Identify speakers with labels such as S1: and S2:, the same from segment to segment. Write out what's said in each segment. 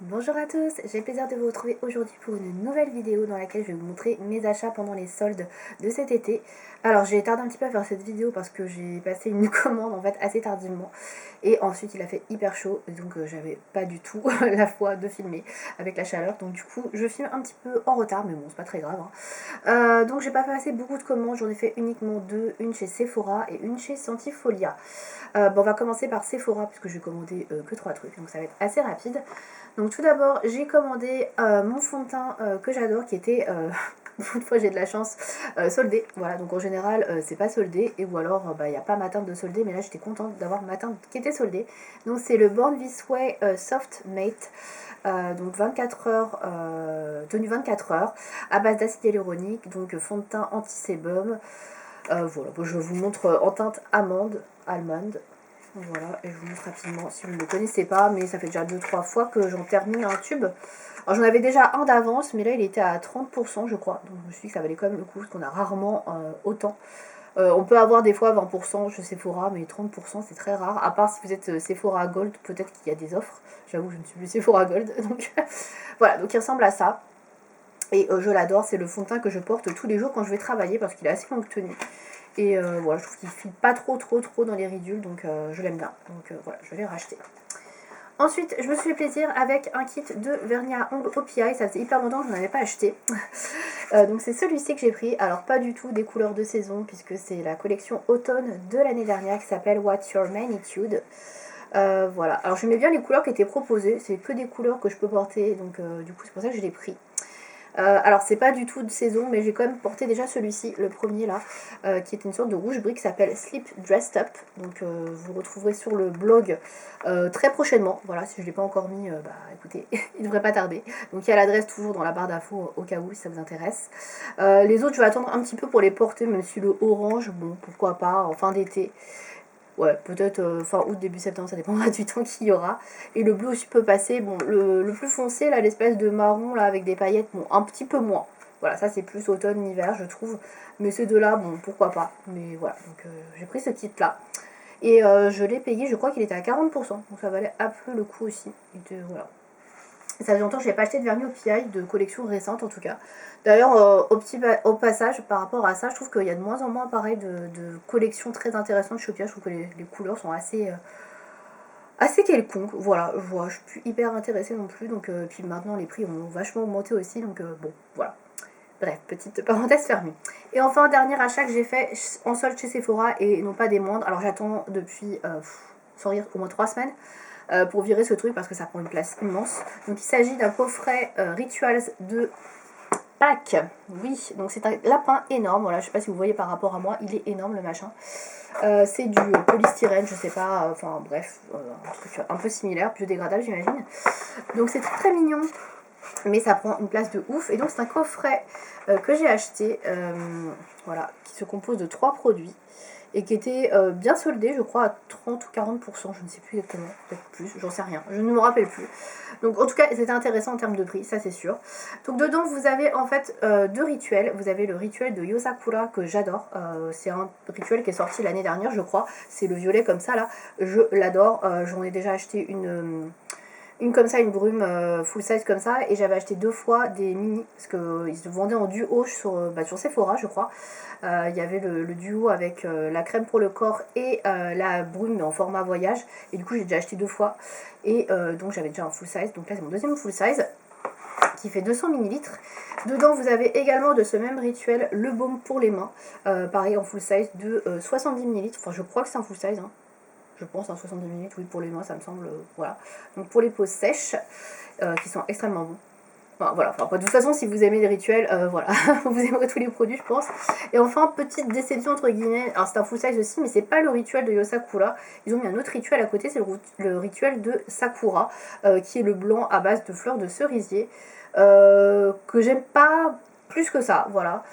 S1: Bonjour à tous, j'ai le plaisir de vous retrouver aujourd'hui pour une nouvelle vidéo dans laquelle je vais vous montrer mes achats pendant les soldes de cet été. Alors j'ai tardé un petit peu à faire cette vidéo parce que j'ai passé une commande en fait assez tardivement et ensuite il a fait hyper chaud donc j'avais pas du tout la foi de filmer avec la chaleur, donc du coup je filme un petit peu en retard mais bon c'est pas très grave, hein. Donc j'ai pas passé beaucoup de commandes, j'en ai fait uniquement deux, une chez Sephora et une chez Santifolia. Bon, on va commencer par Sephora puisque j'ai commandé que 3 trucs donc ça va être assez rapide. Donc tout d'abord j'ai commandé mon fond de teint que j'adore qui était une fois j'ai de la chance soldé. Voilà, donc en général c'est pas soldé et ou alors il n'y a pas ma teinte de soldé, mais là j'étais contente d'avoir ma teinte qui était soldée. Donc c'est le Born This Way Soft Mate. Donc 24 heures, tenue 24 heures, à base d'acide hyaluronique, donc fond de teint anti-sébum. Voilà, bon, je vous montre en teinte allemande. Voilà, et je vous montre rapidement si vous ne le connaissez pas, mais ça fait déjà 2-3 fois que j'en termine un tube. Alors j'en avais déjà un d'avance, mais là il était à 30% je crois, donc je me suis dit que ça valait quand même le coup, parce qu'on a rarement autant. On peut avoir des fois 20% chez Sephora, mais 30% c'est très rare, à part si vous êtes Sephora Gold, peut-être qu'il y a des offres. J'avoue, je ne suis plus Sephora Gold, donc voilà, donc il ressemble à ça. Et je l'adore, c'est le fond de teint que je porte tous les jours quand je vais travailler, parce qu'il est assez longue tenue. Et voilà, je trouve qu'il ne file pas trop dans les ridules, donc je l'aime bien. Donc voilà, je l'ai racheté. Ensuite, je me suis fait plaisir avec un kit de vernis à ongles OPI. Ça faisait hyper longtemps que je n'en avais pas acheté. Donc c'est celui-ci que j'ai pris. Alors pas du tout des couleurs de saison, puisque c'est la collection automne de l'année dernière qui s'appelle What's Your Magnitude. Voilà, alors j'aimais bien les couleurs qui étaient proposées. C'est que des couleurs que je peux porter, donc du coup c'est pour ça que je l'ai pris. Alors c'est pas du tout de saison, mais j'ai quand même porté déjà celui-ci, le premier là, qui est une sorte de rouge brique qui s'appelle Sleep Dressed Up. Donc vous le retrouverez sur le blog très prochainement. Voilà, si je ne l'ai pas encore mis, bah écoutez, il devrait pas tarder. Donc il y a l'adresse toujours dans la barre d'infos au cas où si ça vous intéresse. Les autres je vais attendre un petit peu pour les porter, même si le orange, bon pourquoi pas, en fin d'été. Ouais, peut-être fin août, début septembre, ça dépendra du temps qu'il y aura. Et le bleu aussi peut passer. Bon, le plus foncé, là, l'espèce de marron, là, avec des paillettes, bon, un petit peu moins. Voilà, ça c'est plus automne-hiver, je trouve. Mais ces deux-là, bon, pourquoi pas. Mais voilà, donc j'ai pris ce kit-là. Et je l'ai payé, je crois qu'il était à 40%. Donc ça valait un peu le coup aussi. Et voilà. Ça fait longtemps que je n'ai pas acheté de vernis au PI, de collection récente en tout cas. D'ailleurs, au passage, par rapport à ça, je trouve qu'il y a de moins en moins pareil de collections très intéressantes chez Opia. Je trouve que les couleurs sont assez quelconques. Voilà, je suis plus hyper intéressée non plus. Donc, puis maintenant, les prix ont vachement augmenté aussi. Donc, bon, voilà. Bref, petite parenthèse fermée. Et enfin, dernier achat que j'ai fait en solde chez Sephora et non pas des moindres. Alors, j'attends depuis, sans rire, au moins 3 semaines pour virer ce truc parce que ça prend une place immense. Donc il s'agit d'un coffret Rituals de Pâques. Oui, donc c'est un lapin énorme. Voilà, je sais pas si vous voyez par rapport à moi, il est énorme le machin. C'est du polystyrène, je sais pas, enfin bref, un truc un peu similaire, biodégradable j'imagine. Donc c'est très très mignon, mais ça prend une place de ouf. Et donc c'est un coffret que j'ai acheté, voilà, qui se compose de 3 produits et qui était bien soldé, je crois, à 30 ou 40%, je ne sais plus exactement, peut-être plus, j'en sais rien, je ne me rappelle plus. Donc en tout cas, c'était intéressant en termes de prix, ça c'est sûr. Donc dedans, vous avez en fait deux rituels. Vous avez le rituel de Yosakura que j'adore. C'est un rituel qui est sorti l'année dernière, je crois. C'est le violet comme ça là. Je l'adore. J'en ai déjà acheté une comme ça, une brume full size comme ça, et j'avais acheté 2 fois des mini parce qu'ils se vendaient en duo sur Sephora, je crois. Il y avait le duo avec la crème pour le corps et la brume mais en format voyage, et du coup j'ai déjà acheté 2 fois, et donc j'avais déjà un full size, donc là c'est mon deuxième full size qui fait 200 millilitres. Dedans vous avez également de ce même rituel le baume pour les mains, pareil en full size de 70 millilitres, enfin je crois que c'est un full size, hein. Je pense, 70 minutes, oui, pour les mains, ça me semble, voilà. Donc pour les peaux sèches, qui sont extrêmement bons. Enfin, voilà, enfin, de toute façon, si vous aimez les rituels, voilà, vous aimerez tous les produits, je pense. Et enfin, petite déception, entre guillemets, alors c'est un full size aussi, mais c'est pas le rituel de Yosakura. Ils ont mis un autre rituel à côté, c'est le rituel de Sakura, qui est le blanc à base de fleurs de cerisier, que j'aime pas plus que ça, voilà.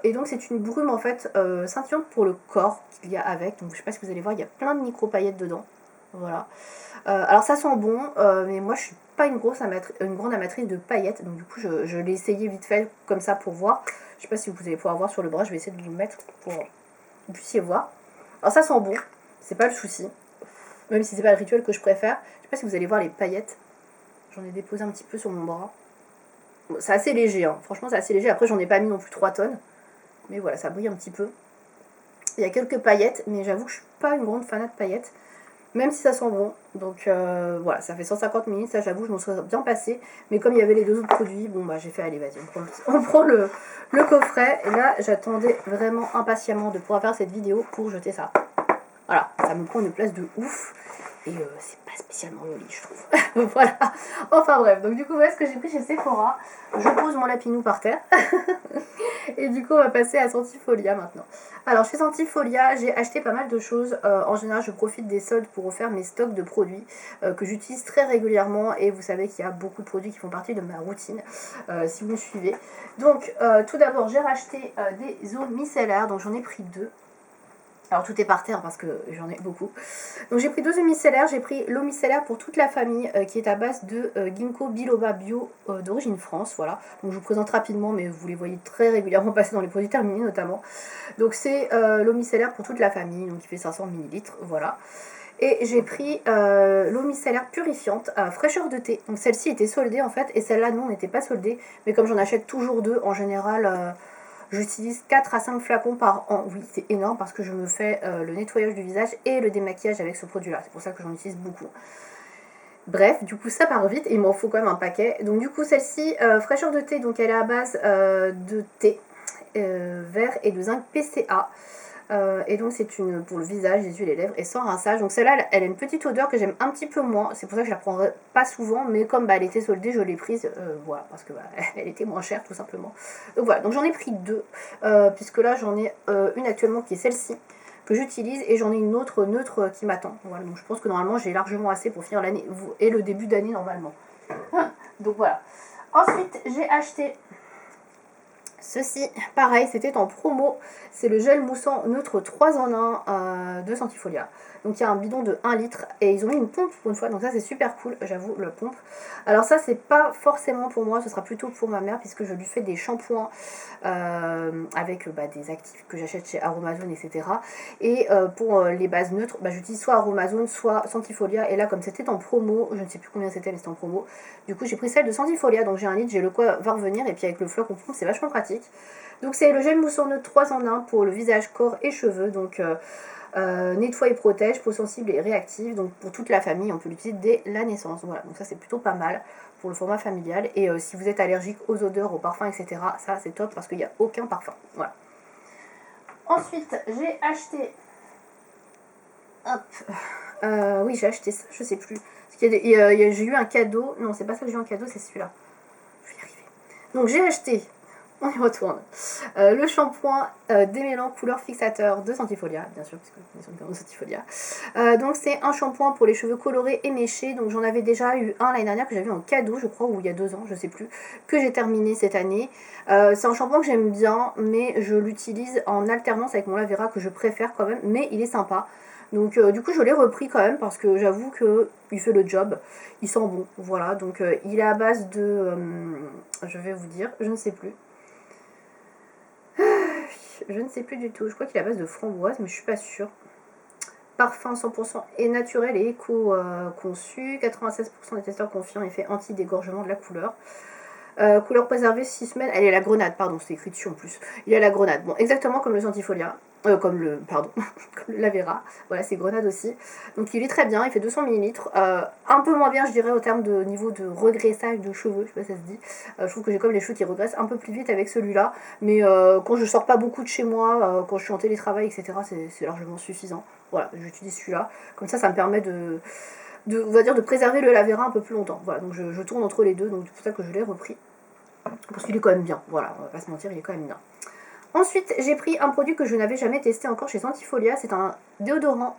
S1: Et donc c'est une brume en fait scintillante pour le corps qu'il y a avec. Donc je sais pas si vous allez voir, il y a plein de micro paillettes dedans. Voilà. Alors ça sent bon, mais moi je suis pas une grande amatrice de paillettes. Donc du coup je l'ai essayé vite fait comme ça pour voir. Je sais pas si vous allez pouvoir voir sur le bras, je vais essayer de vous le mettre pour que vous puissiez voir. Alors ça sent bon, c'est pas le souci. Même si c'est pas le rituel que je préfère. Je sais pas si vous allez voir les paillettes. j'en ai déposé un petit peu sur mon bras. Bon, c'est assez léger, hein. Franchement c'est assez léger, après j'en ai pas mis non plus 3 tonnes. Mais voilà, ça brille un petit peu. Il y a quelques paillettes, mais j'avoue que je suis pas une grande fanat de paillettes. Même si ça sent bon. Donc voilà, ça fait 150 ml, ça j'avoue, je m'en serais bien passé. Mais comme il y avait les deux autres produits, bon bah j'ai fait, allez vas-y, on prend le coffret. Et là, j'attendais vraiment impatiemment de pouvoir faire cette vidéo pour jeter ça. Voilà, ça me prend une place de ouf. Et c'est pas spécialement joli, je trouve. Voilà. Enfin bref, donc du coup, voilà ce que j'ai pris chez Sephora. Je pose mon lapinou par terre. Et du coup, on va passer à Sentifolia maintenant. Alors, chez Sentifolia, j'ai acheté pas mal de choses. En général, je profite des soldes pour refaire mes stocks de produits que j'utilise très régulièrement. Et vous savez qu'il y a beaucoup de produits qui font partie de ma routine, si vous me suivez. Donc, tout d'abord, j'ai racheté des eaux micellaires. Donc, j'en ai pris 2. Alors tout est par terre parce que j'en ai beaucoup. Donc j'ai pris 2 eaux micellaires. J'ai pris l'eau micellaire pour toute la famille qui est à base de Ginkgo biloba bio d'origine France. Voilà. Donc je vous présente rapidement, mais vous les voyez très régulièrement passer dans les produits terminés notamment. Donc c'est l'eau micellaire pour toute la famille, donc qui fait 500 ml. Voilà. Et j'ai pris l'eau micellaire purifiante à fraîcheur de thé. Donc celle-ci était soldée en fait, et celle-là non, n'était pas soldée. Mais comme j'en achète toujours 2, en général... j'utilise 4 à 5 flacons par an. Oui, c'est énorme parce que je me fais le nettoyage du visage et le démaquillage avec ce produit-là. C'est pour ça que j'en utilise beaucoup. Bref, du coup, ça part vite et il m'en faut quand même un paquet. Donc, du coup, celle-ci, fraîcheur de thé, donc elle est à base de thé vert et de zinc PCA. Et donc c'est une pour le visage, les yeux, les lèvres et sans rinçage. Donc celle-là, elle a une petite odeur que j'aime un petit peu moins. C'est pour ça que je la prendrai pas souvent, mais comme bah, elle était soldée, je l'ai prise, voilà, parce que bah, elle était moins chère tout simplement. Donc voilà, donc j'en ai pris 2, puisque là j'en ai une actuellement qui est celle-ci que j'utilise et j'en ai une autre neutre qui m'attend. Voilà, donc je pense que normalement j'ai largement assez pour finir l'année et le début d'année normalement. Donc voilà. Ensuite j'ai acheté ceci, pareil, c'était en promo. C'est le gel moussant neutre 3 en 1 de Sentifolia. Donc il y a un bidon de 1 litre et ils ont mis une pompe pour une fois. Donc ça c'est super cool, j'avoue, le pompe. Alors ça c'est pas forcément pour moi, ce sera plutôt pour ma mère puisque je lui fais des shampoings avec des actifs que j'achète chez Aromazone, etc. Et pour les bases neutres, j'utilise soit Aromazone, soit Sentifolia. Et là comme c'était en promo, je ne sais plus combien c'était mais c'était en promo. Du coup j'ai pris celle de Sentifolia, donc j'ai 1 litre, j'ai le quoi va revenir. Et puis avec le flocon pompe c'est vachement pratique. Donc c'est le gel moussant neutre 3 en 1 pour le visage, corps et cheveux. Donc nettoie et protège, peau sensible et réactive. Donc pour toute la famille, on peut l'utiliser dès la naissance. Voilà, donc ça c'est plutôt pas mal pour le format familial. Et si vous êtes allergique aux odeurs, aux parfums, etc., ça c'est top parce qu'il n'y a aucun parfum. Voilà. Ensuite, j'ai acheté... Hop. Oui, j'ai acheté ça, je sais plus. J'ai eu un cadeau. Non, c'est pas ça que j'ai eu un cadeau, c'est celui-là. Je vais y arriver. Donc j'ai acheté... On y retourne. Le shampoing démêlant couleur fixateur de Sentifolia, bien sûr, puisque nous sommes dans Sentifolia. Donc c'est un shampoing pour les cheveux colorés et méchés. Donc j'en avais déjà eu un l'année dernière que j'avais en cadeau, je crois, ou il y a 2 ans, je sais plus, que j'ai terminé cette année. C'est un shampoing que j'aime bien, mais je l'utilise en alternance avec mon Lavera que je préfère quand même, mais il est sympa. Donc du coup je l'ai repris quand même parce que j'avoue que il fait le job, il sent bon, voilà. Donc il est à base de, je vais vous dire, je ne sais plus. Je ne sais plus du tout. Je crois qu'il est à base de framboise, mais je suis pas sûre. Parfum 100% et naturel et éco-conçu. 96% des testeurs confient en effet anti-dégorgement de la couleur. Couleur préservée 6 semaines. Elle est à la grenade, pardon, c'est écrit dessus en plus. Il est à la grenade. Bon, exactement comme le Sentifolia. Comme le Lavera. Voilà, c'est grenade aussi. Donc il est très bien, il fait 200 ml. Un peu moins bien, je dirais, au terme de niveau de regraissage de cheveux. Je sais pas si ça se dit. Je trouve que j'ai comme les cheveux qui regressent un peu plus vite avec celui-là. Mais quand je sors pas beaucoup de chez moi, quand je suis en télétravail, etc., c'est largement suffisant. Voilà, j'utilise celui-là. Comme ça me permet on va dire de préserver le Lavera un peu plus longtemps. Voilà, donc je tourne entre les deux, donc c'est pour ça que je l'ai repris. Parce qu'il est quand même bien. Voilà, on va pas se mentir, il est quand même bien. Ensuite, j'ai pris un produit que je n'avais jamais testé encore chez Sentifolia. C'est un déodorant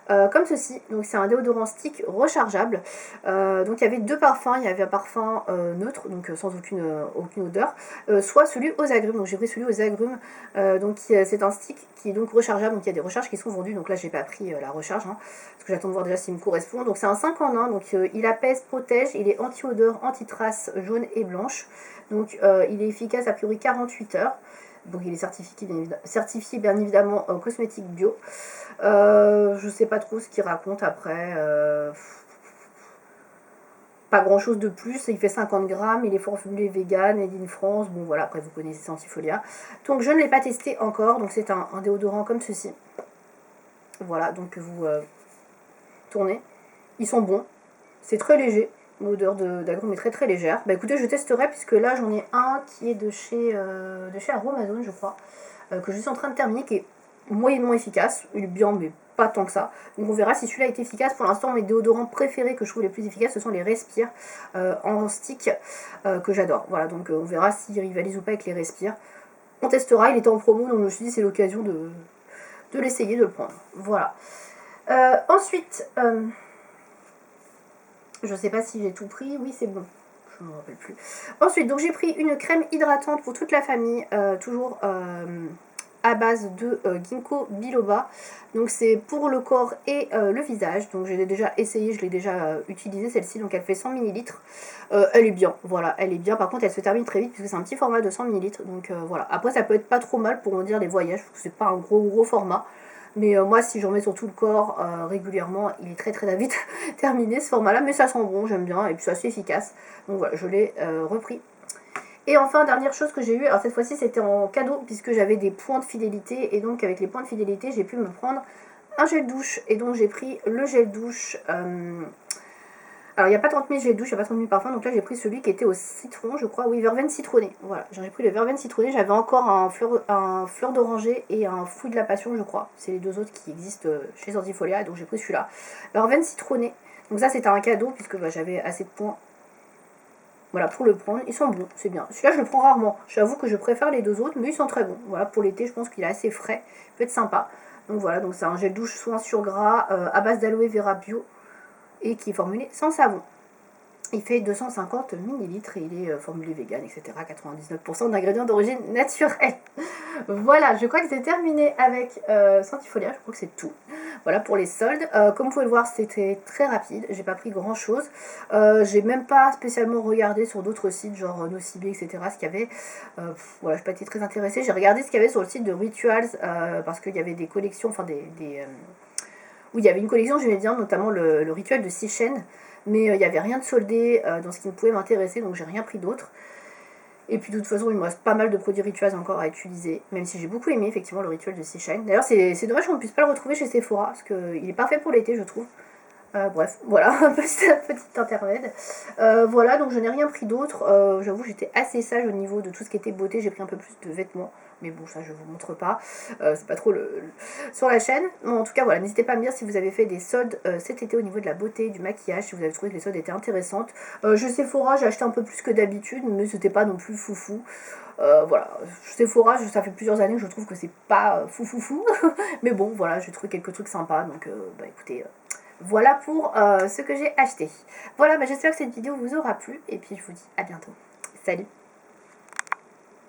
S1: comme ceci. Donc c'est un déodorant stick rechargeable. Donc il y avait 2 parfums. Il y avait un parfum neutre, donc sans aucune odeur, soit celui aux agrumes. Donc j'ai pris celui aux agrumes. Donc c'est un stick qui est donc rechargeable. Donc il y a des recharges qui sont vendues. Donc là j'ai pas pris la recharge, parce que j'attends de voir déjà s'il me correspond. Donc c'est un 5 en 1. Donc il apaise, protège. Il est anti-odeur, anti-trace jaune et blanche. Donc il est efficace a priori 48 heures. Donc il est certifié bien évidemment cosmétique bio. Je sais pas trop ce qu'il raconte après. pas grand chose de plus, il fait 50 grammes, il est formulé vegan, made in France, bon voilà, après vous connaissez Sentifolia. Donc je ne l'ai pas testé encore, donc c'est un déodorant comme ceci. Voilà, donc vous tournez, ils sont bons, c'est très léger, l'odeur d'agrumes est très très légère. Bah écoutez, je testerai puisque là j'en ai un qui est de chez Aromazone je crois, que je suis en train de terminer, qui est moyennement efficace, il est bien mais pas tant que ça. Donc on verra si celui-là est efficace. Pour l'instant mes déodorants préférés que je trouve les plus efficaces ce sont les Respire en stick que j'adore. Voilà, donc on verra s'ils rivalisent ou pas avec les Respire. On testera, il était en promo donc je me suis dit c'est l'occasion de l'essayer, de le prendre. Voilà. Ensuite, je sais pas si j'ai tout pris, oui c'est bon. Je ne me rappelle plus. Ensuite, donc j'ai pris une crème hydratante pour toute la famille, toujours à base de ginkgo biloba. Donc c'est pour le corps et le visage. Donc je l'ai déjà essayé, je l'ai déjà utilisée celle-ci. Donc elle fait 100 ml. Elle est bien, voilà, elle est bien. Par contre elle se termine très vite puisque c'est un petit format de 100 ml. Donc voilà. Après ça peut être pas trop mal pour en dire les voyages. C'est pas un gros format. Mais moi si j'en mets sur tout le corps régulièrement, il est très vite terminé ce format là. Mais ça sent bon, j'aime bien. Et puis c'est assez efficace. Donc voilà, je l'ai repris. Et enfin, dernière chose que j'ai eu, alors cette fois-ci c'était en cadeau puisque j'avais des points de fidélité et donc avec les points de fidélité j'ai pu me prendre un gel douche et donc j'ai pris le gel douche. Alors il n'y a pas 30 000 gel douche, il n'y a pas 30 000 parfums, donc là j'ai pris celui qui était au citron, je crois, oui, verveine citronnée. Voilà, j'ai pris le verveine citronnée, j'avais encore un fleur d'oranger et un fruit de la passion, je crois. C'est les deux autres qui existent chez Sortifolia, donc j'ai pris celui-là. Verveine citronnée, donc ça c'était un cadeau puisque j'avais assez de points. Voilà, pour le prendre, ils sont bons, c'est bien. Celui-là, je le prends rarement. J'avoue que je préfère les deux autres, mais ils sont très bons. Voilà, pour l'été, je pense qu'il est assez frais, il peut être sympa. Donc voilà, donc c'est un gel douche soin sur gras à base d'aloe vera bio et qui est formulé sans savon. Il fait 250 ml et il est formulé vegan, etc. 99% d'ingrédients d'origine naturelle. Voilà, je crois que c'est terminé avec Sentifolia, je crois que c'est tout. Voilà pour les soldes. Comme vous pouvez le voir, c'était très rapide, j'ai pas pris grand chose. J'ai même pas spécialement regardé sur d'autres sites, genre Nocibé, etc. ce qu'il y avait. Voilà, j'ai pas été très intéressée. J'ai regardé ce qu'il y avait sur le site de Rituals parce qu'il y avait des collections, enfin oui, il y avait une collection, j'aimais bien, notamment le rituel de Seychelles. Mais il n'y avait rien de soldé dans ce qui me pouvait m'intéresser, donc j'ai rien pris d'autre. Et puis de toute façon, il me reste pas mal de produits rituels encore à utiliser, même si j'ai beaucoup aimé effectivement le rituel de Seashine. D'ailleurs, c'est dommage qu'on ne puisse pas le retrouver chez Sephora, parce qu'il est parfait pour l'été, je trouve. Bref, voilà, un petit intermède. Voilà, donc je n'ai rien pris d'autre. J'avoue, j'étais assez sage au niveau de tout ce qui était beauté. J'ai pris un peu plus de vêtements. Mais bon, ça, je vous montre pas. C'est pas trop sur la chaîne. Bon, en tout cas, voilà, n'hésitez pas à me dire si vous avez fait des soldes cet été au niveau de la beauté, du maquillage, si vous avez trouvé que les soldes étaient intéressantes. Chez Sephora, j'ai acheté un peu plus que d'habitude, mais c'était pas non plus foufou. Voilà, Sephora, ça fait plusieurs années que je trouve que c'est pas fou. Mais bon, voilà, j'ai trouvé quelques trucs sympas. Donc, bah écoutez... Voilà pour ce que j'ai acheté. Voilà, j'espère que cette vidéo vous aura plu et puis je vous dis à bientôt. Salut!